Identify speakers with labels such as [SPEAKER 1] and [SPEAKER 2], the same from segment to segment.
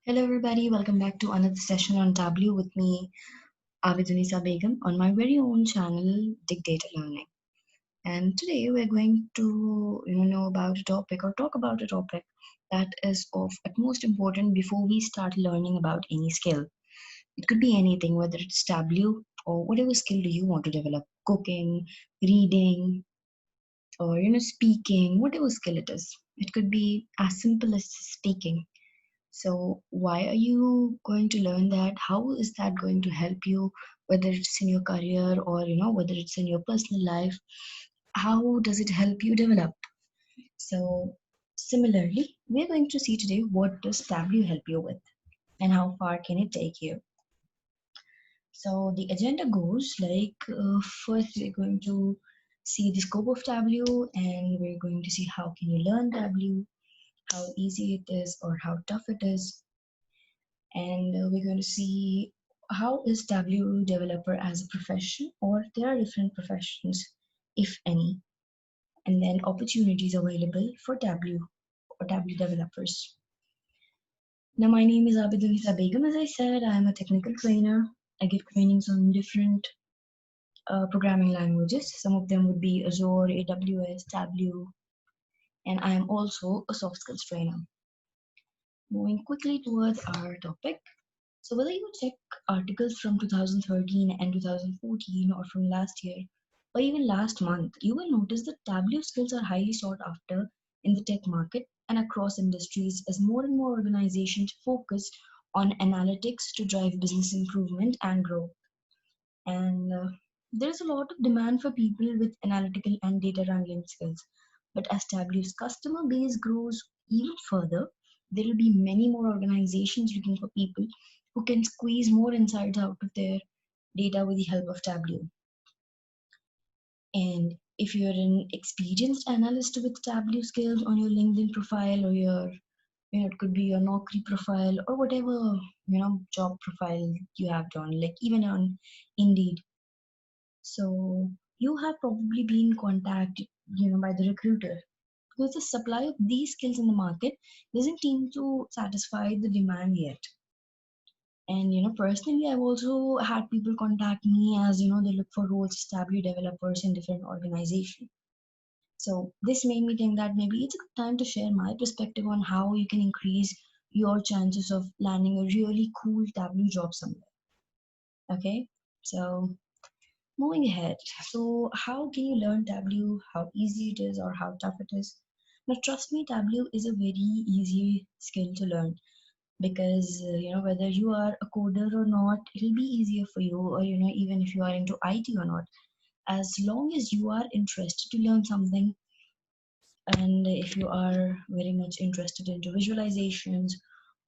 [SPEAKER 1] Hello, everybody. Welcome back to another session on Tableau with me, Abidunisa Begum, on my very own channel, Dig Data Learning. And today we're going to know about a topic or talk about a topic that is of utmost importance before we start learning about any skill. It could be anything, whether it's Tableau or whatever skill do you want to develop, cooking, reading, or speaking, whatever skill it is. It could be as simple as speaking. So, why are you going to learn that? How is that going to help you, whether it's in your career or whether it's in your personal life? How does it help you develop? So, similarly, we're going to see today what does Tableau help you with and how far can it take you. So, the agenda goes like first we're going to see the scope of Tableau and we're going to see how can you learn Tableau, how easy it is or how tough it is, and we're going to see how is Tableau developer as a profession, or there are different professions, if any, and then opportunities available for Tableau or Tableau developers. Now, my name is Abidunisa Begum. As I said, I am a technical trainer. I give trainings on different programming languages. Some of them would be Azure, AWS, Tableau, and I am also a soft skills trainer. Moving quickly towards our topic. So whether you check articles from 2013 and 2014 or from last year or even last month, you will notice that Tableau skills are highly sought after in the tech market and across industries as more and more organizations focus on analytics to drive business improvement and growth. And there's a lot of demand for people with analytical and data wrangling skills. But as Tableau's customer base grows even further, there will be many more organizations looking for people who can squeeze more insights out of their data with the help of Tableau. And if you're an experienced analyst with Tableau skills on your LinkedIn profile or your, it could be your Naukri profile or whatever, job profile you have done, like even on Indeed. So you have probably been contacted, by the recruiter because the supply of these skills in the market doesn't seem to satisfy the demand yet. And personally, I've also had people contact me as they look for roles as Tableau developers in different organizations. So this made me think that maybe it's a good time to share my perspective on how you can increase your chances of landing a really cool Tableau job somewhere. Okay, so moving ahead. So how can you learn Tableau? How easy it is or how tough it is? Now, trust me, Tableau is a very easy skill to learn because whether you are a coder or not, it'll be easier for you, or even if you are into IT or not, as long as you are interested to learn something, and if you are very much interested into visualizations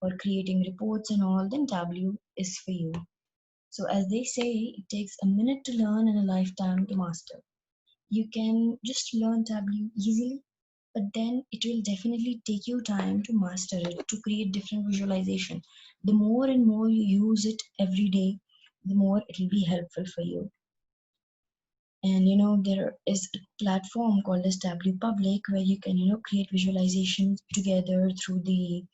[SPEAKER 1] or creating reports and all, then Tableau is for you. So as they say, it takes a minute to learn and a lifetime to master. You can just learn Tableau easily, but then it will definitely take you time to master it, to create different visualization. The more and more you use it every day, the more it will be helpful for you. And there is a platform called as Tableau Public where you can create visualizations together through the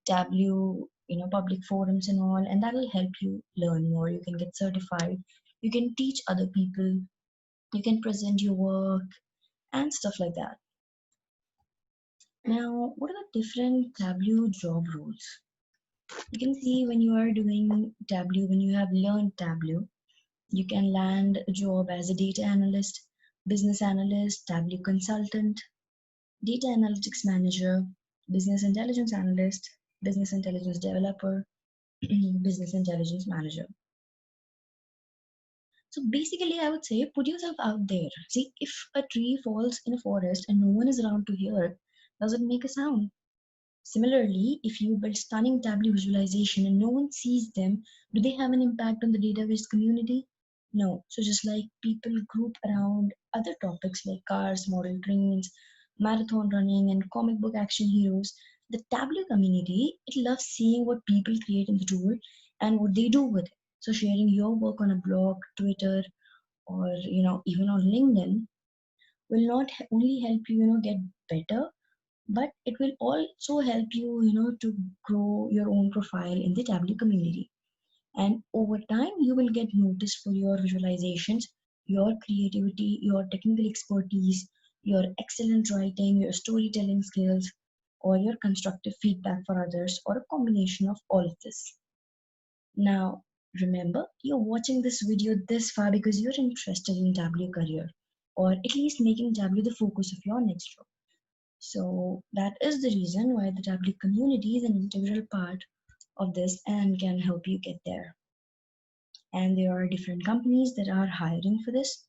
[SPEAKER 1] Tableau public forums and all, and that will help you learn more. You can get certified, you can teach other people, you can present your work and stuff like that. Now, what are the different Tableau job roles? You can see when you are doing Tableau, when you have learned Tableau, you can land a job as a data analyst, business analyst, Tableau consultant, data analytics manager, business intelligence analyst, business intelligence developer, business intelligence manager. So basically, I would say put yourself out there. See, if a tree falls in a forest and no one is around to hear it, does it make a sound? Similarly, if you build stunning Tableau visualization and no one sees them, do they have an impact on the database community? No. So just like people group around other topics like cars, model trains, marathon running, and comic book action heroes, the Tableau community, it loves seeing what people create in the tool and what they do with it. So sharing your work on a blog, Twitter, or even on LinkedIn will not only help you, get better, but it will also help you, to grow your own profile in the Tableau community. And over time, you will get noticed for your visualizations, your creativity, your technical expertise, your excellent writing, your storytelling skills, or your constructive feedback for others, or a combination of all of this. Now, remember, you're watching this video this far because you're interested in Tableau career, or at least making Tableau the focus of your next job. So that is the reason why the Tableau community is an integral part of this and can help you get there. And there are different companies that are hiring for this,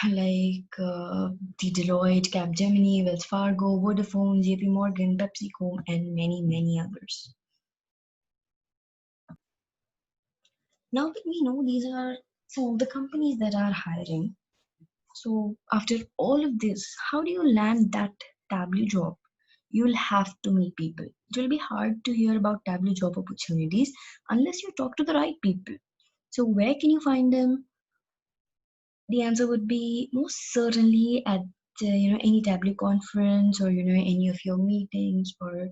[SPEAKER 1] like the Deloitte, Capgemini, Wells Fargo, Vodafone, JP Morgan, PepsiCo, and many, many others. Now that we know these are some of the companies that are hiring, so after all of this, how do you land that Tableau job? You'll have to meet people. It will be hard to hear about Tableau job opportunities unless you talk to the right people. So where can you find them? The answer would be most certainly at any Tableau conference, or any of your meetings, or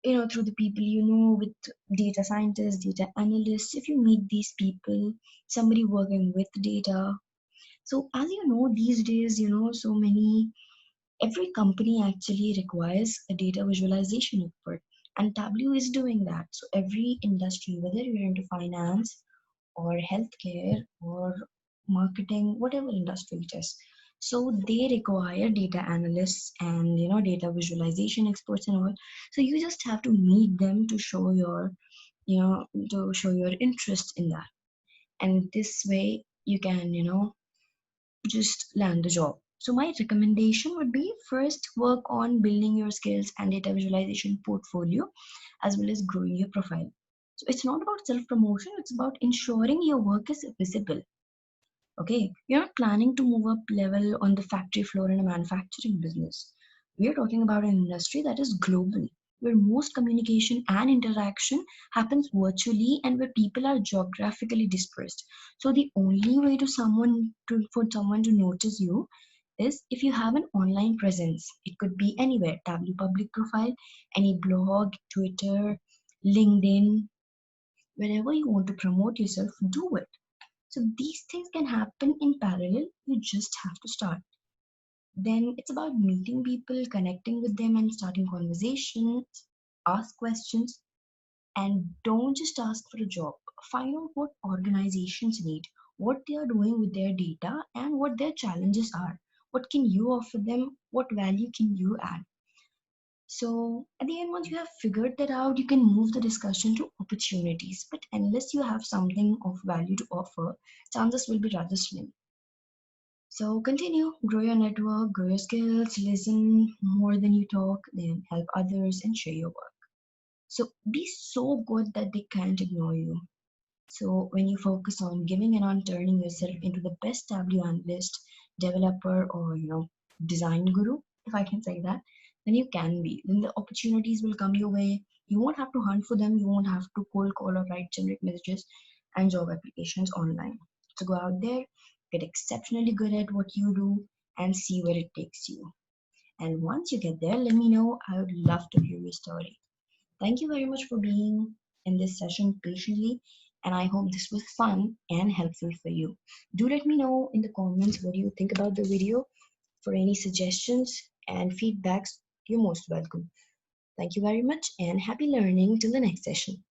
[SPEAKER 1] through the people with data scientists, data analysts. If you meet these people, somebody working with data. So as you know, these days, so many every company actually requires a data visualization expert, and Tableau is doing that. So every industry, whether you're into finance or healthcare or marketing, whatever industry it is, so they require data analysts and data visualization experts and all. So you just have to meet them to show your to show your interest in that, and this way you can just land the job. So my recommendation would be, first work on building your skills and data visualization portfolio, as well as growing your profile. So it's not about self promotion, it's about ensuring your work is visible. Okay, you're not planning to move up level on the factory floor in a manufacturing business. We are talking about an industry that is global, where most communication and interaction happens virtually and where people are geographically dispersed. So the only way for someone to notice you is if you have an online presence. It could be anywhere, Tableau public profile, any blog, Twitter, LinkedIn, wherever you want to promote yourself, do it. So these things can happen in parallel. You just have to start. Then it's about meeting people, connecting with them, and starting conversations. Ask questions, and don't just ask for a job. Find out what organizations need, what they are doing with their data, and what their challenges are. What can you offer them? What value can you add? So at the end, once you have figured that out, you can move the discussion to opportunities. But unless you have something of value to offer, chances will be rather slim. So continue, grow your network, grow your skills, listen more than you talk, then help others and share your work. So be so good that they can't ignore you. So when you focus on giving and on turning yourself into the best Tableau analyst, developer, or design guru, if I can say that, then you can be. Then the opportunities will come your way. You won't have to hunt for them. You won't have to cold call or write generic messages and job applications online. So go out there, get exceptionally good at what you do, and see where it takes you. And once you get there, let me know. I would love to hear your story. Thank you very much for being in this session patiently, and I hope this was fun and helpful for you. Do let me know in the comments what you think about the video. For any suggestions and feedbacks, you're most welcome. Thank you very much and happy learning till the next session.